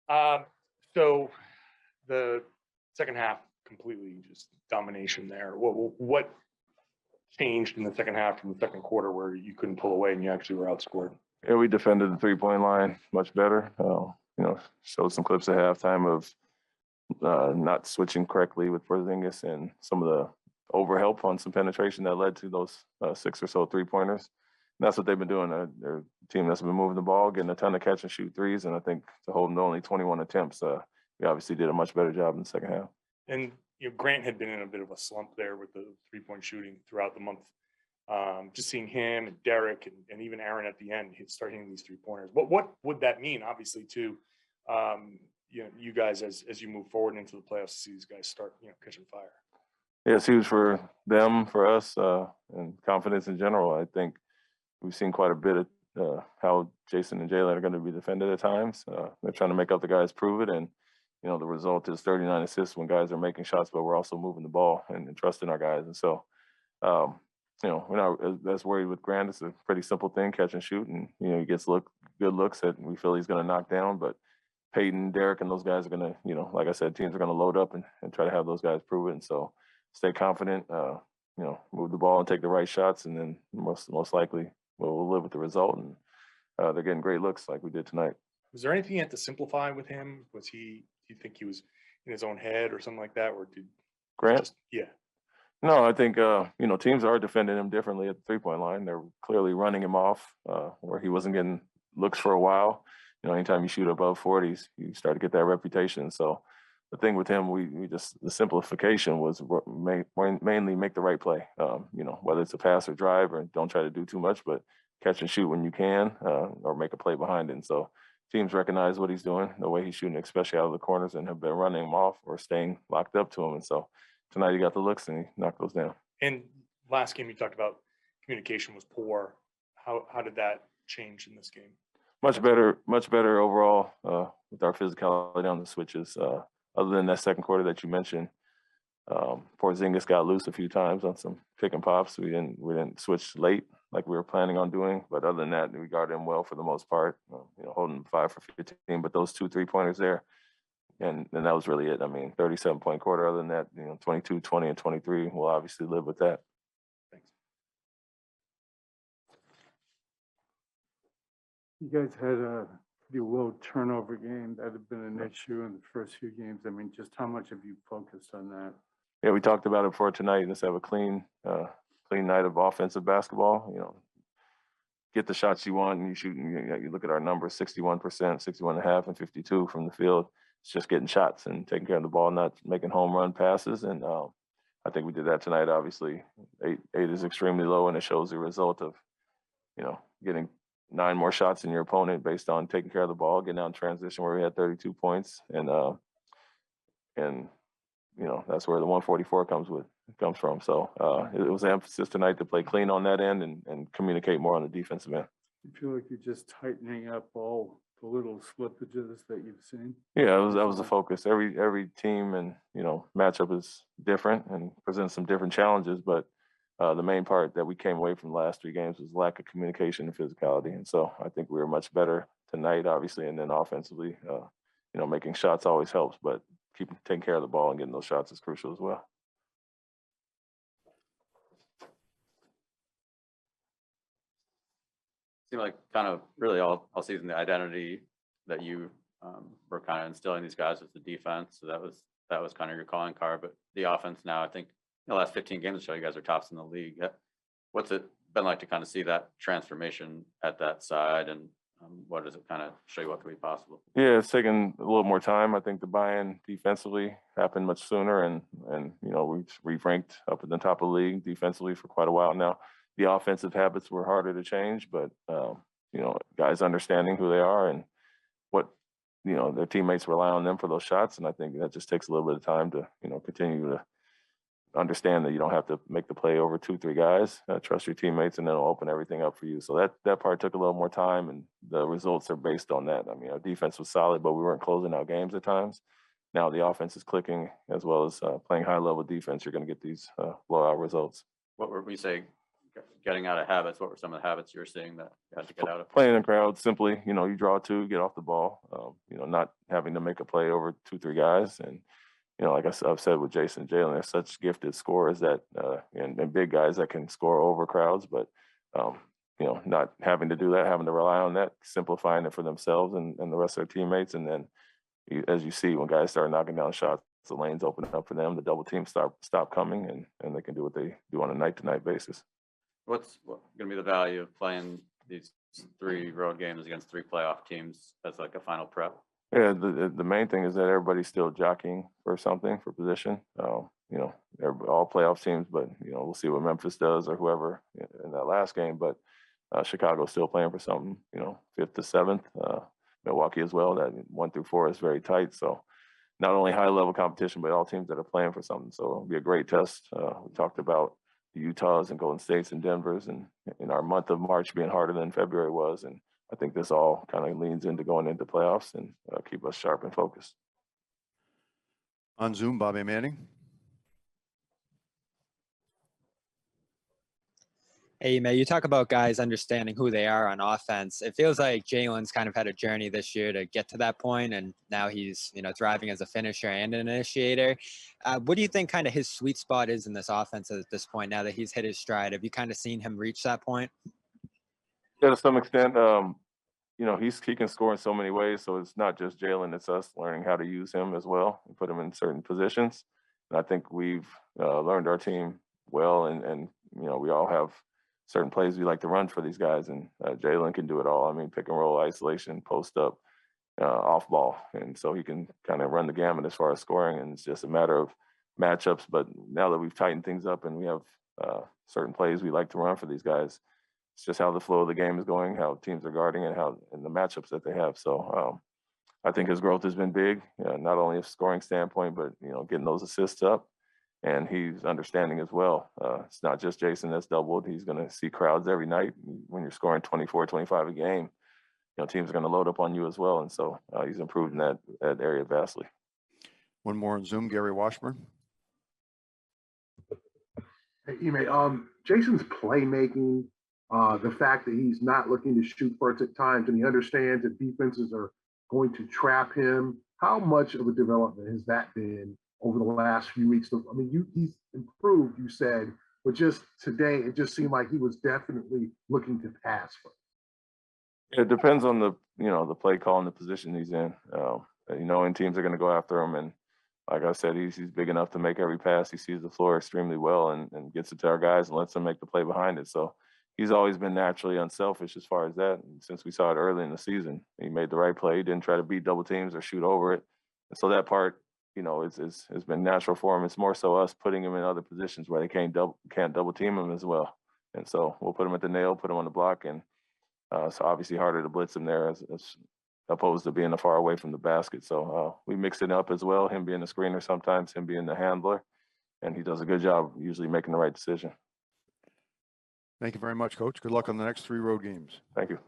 So the second half, completely just domination there. What changed in the second half from the second quarter where you couldn't pull away and you actually were outscored? Yeah, we defended the three-point line much better. Showed some clips at halftime of not switching correctly with Porzingis and some of the overhelp on some penetration that led to those 6 or so three-pointers. And that's what they've been doing. They're a team that's been moving the ball, getting a ton of catch and shoot threes. And I think to hold them to only 21 attempts, we obviously did a much better job in the second half. And Grant had been in a bit of a slump there with the three-point shooting throughout the month. Just seeing him and Derek and even Aaron at the end start hitting these three-pointers. What would that mean, obviously, to you guys as you move forward into the playoffs to see these guys start catching fire? Yeah, it's huge for them, for us, and confidence in general. I think we've seen quite a bit of how Jayson and Jaylen are going to be defended at times. They're trying to make up the guys prove it, and the result is 39 assists when guys are making shots, but we're also moving the ball and trusting our guys. And so, we're not as worried with Grant. It's a pretty simple thing, catch and shoot, and he gets good looks that we feel he's going to knock down. But Peyton, Derek, and those guys are going to, like I said, teams are going to load up and try to have those guys prove it. And so, stay confident, move the ball and take the right shots, and then most likely we'll live with the result. And they're getting great looks like we did tonight. Was there anything you had to simplify with him? Do you think he was in his own head or something like that? Or did Grant? Yeah. No, I think, teams are defending him differently at the three-point line. They're clearly running him off where he wasn't getting looks for a while. Anytime you shoot above 40s, you start to get that reputation. So the thing with him, the simplification was mainly make the right play. Whether it's a pass or drive, or don't try to do too much, but catch and shoot when you can, or make a play behind it. And so teams recognize what he's doing, the way he's shooting, especially out of the corners, and have been running him off or staying locked up to him. And so tonight he got the looks and he knocked those down. And last game you talked about communication was poor. How did that change in this game? Much better overall with our physicality on the switches. Other than that second quarter that you mentioned, Porzingis got loose a few times on some pick and pops. We didn't switch late like we were planning on doing, but other than that, we guarded him well for the most part. Holding 5 for 15, but those 2 3-pointers there, and that was really it. 37-point quarter. Other than that, 22, 20, and 23. We'll obviously live with that. Thanks. You guys had a pretty low turnover game. That had been an issue in the first few games. Just how much have you focused on that? Yeah, we talked about it before tonight. Let's have a clean night of offensive basketball. Get the shots you want, and you shoot. You look at our numbers: 61%, 61.5%, and 52% from the field. It's just getting shots and taking care of the ball, not making home run passes. And I think we did that tonight. Obviously, 8 is extremely low, and it shows the result of getting 9 more shots than your opponent based on taking care of the ball, getting out in transition where we had 32 points. And that's where the 144 comes from. So it was an emphasis tonight to play clean on that end and communicate more on the defensive end. You feel like you're just tightening up all the little slippages that you've seen? Yeah, that was the focus. Every team and matchup is different and presents some different challenges, but the main part that we came away from the last 3 games was lack of communication and physicality. And so I think we were much better tonight, obviously, and then offensively, making shots always helps, but taking care of the ball and getting those shots is crucial as well. Seemed like kind of really all season the identity that you were kind of instilling these guys was the defense. So that was kind of your calling card. But the offense now, I think the last 15 games show you guys are tops in the league. What's it been like to kind of see that transformation at that side, and what does it kind of show you what could be possible? Yeah, it's taken a little more time. I think the buy-in defensively happened much sooner, and we've ranked up at the top of the league defensively for quite a while now. The offensive habits were harder to change, but guys understanding who they are and what their teammates rely on them for those shots, and I think that just takes a little bit of time to continue to understand that you don't have to make the play over 2-3 guys. Trust your teammates, and it'll open everything up for you. So that part took a little more time, and the results are based on that. Our defense was solid, but we weren't closing out games at times. Now the offense is clicking, as well as playing high-level defense. You're going to get these blowout results. What were we say? getting out of habits, what were some of the habits you were seeing that you had to get out of? Playing in crowd, simply, you draw two, get off the ball, not having to make a play over 2-3 guys. And, like I've said with Jayson and Jaylen, they're such gifted scorers that, and big guys that can score over crowds, but, not having to do that, having to rely on that, simplifying it for themselves and the rest of their teammates. And then, as you see, when guys start knocking down shots, the lanes open up for them, the double teams stop coming, and they can do what they do on a night-to-night basis. What's going to be the value of playing these 3 road games against 3 playoff teams as like a final prep? Yeah, the main thing is that everybody's still jockeying for something, for position. All playoff teams, but we'll see what Memphis does or whoever in that last game. But Chicago's still playing for something. 5th to 7th. Milwaukee as well. That 1 through 4 is very tight. So not only high level competition, but all teams that are playing for something. So it'll be a great test. We talked about the Utahs and Golden States and Denvers, and in our month of March being harder than February was. And I think this all kind of leans into going into playoffs and keep us sharp and focused. On Zoom, Bobby Manning. Hey, Ime, you talk about guys understanding who they are on offense. It feels like Jalen's kind of had a journey this year to get to that point, and now he's, thriving as a finisher and an initiator. What do you think kind of his sweet spot is in this offense at this point, now that he's hit his stride? Have you kind of seen him reach that point? Yeah, to some extent, he can score in so many ways. So it's not just Jalen; it's us learning how to use him as well and put him in certain positions. And I think we've learned our team well, and we all have certain plays we like to run for these guys, and Jalen can do it all. I mean, pick and roll, isolation, post up, off ball, and so he can kind of run the gamut as far as scoring. And it's just a matter of matchups. But now that we've tightened things up and we have certain plays we like to run for these guys, it's just how the flow of the game is going, how teams are guarding, and the matchups that they have. So I think his growth has been big, not only a scoring standpoint, but getting those assists up. And he's understanding as well. It's not just Jayson that's doubled. He's going to see crowds every night. When you're scoring 24, 25 a game, teams are going to load up on you as well. And so he's improved in that area vastly. One more on Zoom, Gary Washburn. Hey, Ime, Jayson's playmaking, the fact that he's not looking to shoot first at times, and he understands that defenses are going to trap him. How much of a development has that been over the last few weeks? I mean, he's improved, you said, but just today, it just seemed like he was definitely looking to pass. It depends on the play call and the position he's in. And teams are going to go after him. And like I said, he's big enough to make every pass. He sees the floor extremely well and gets it to our guys and lets them make the play behind it. So he's always been naturally unselfish as far as that. And since we saw it early in the season, he made the right play. He didn't try to beat double teams or shoot over it. And so that part, it's been natural for him. It's more so us putting him in other positions where they can't double team him as well. And so we'll put him at the nail, put him on the block, and so obviously harder to blitz him there as opposed to being far away from the basket. So we mix it up as well, him being the screener sometimes, him being the handler, and he does a good job usually making the right decision. Thank you very much, Coach. Good luck on the next 3 road games. Thank you.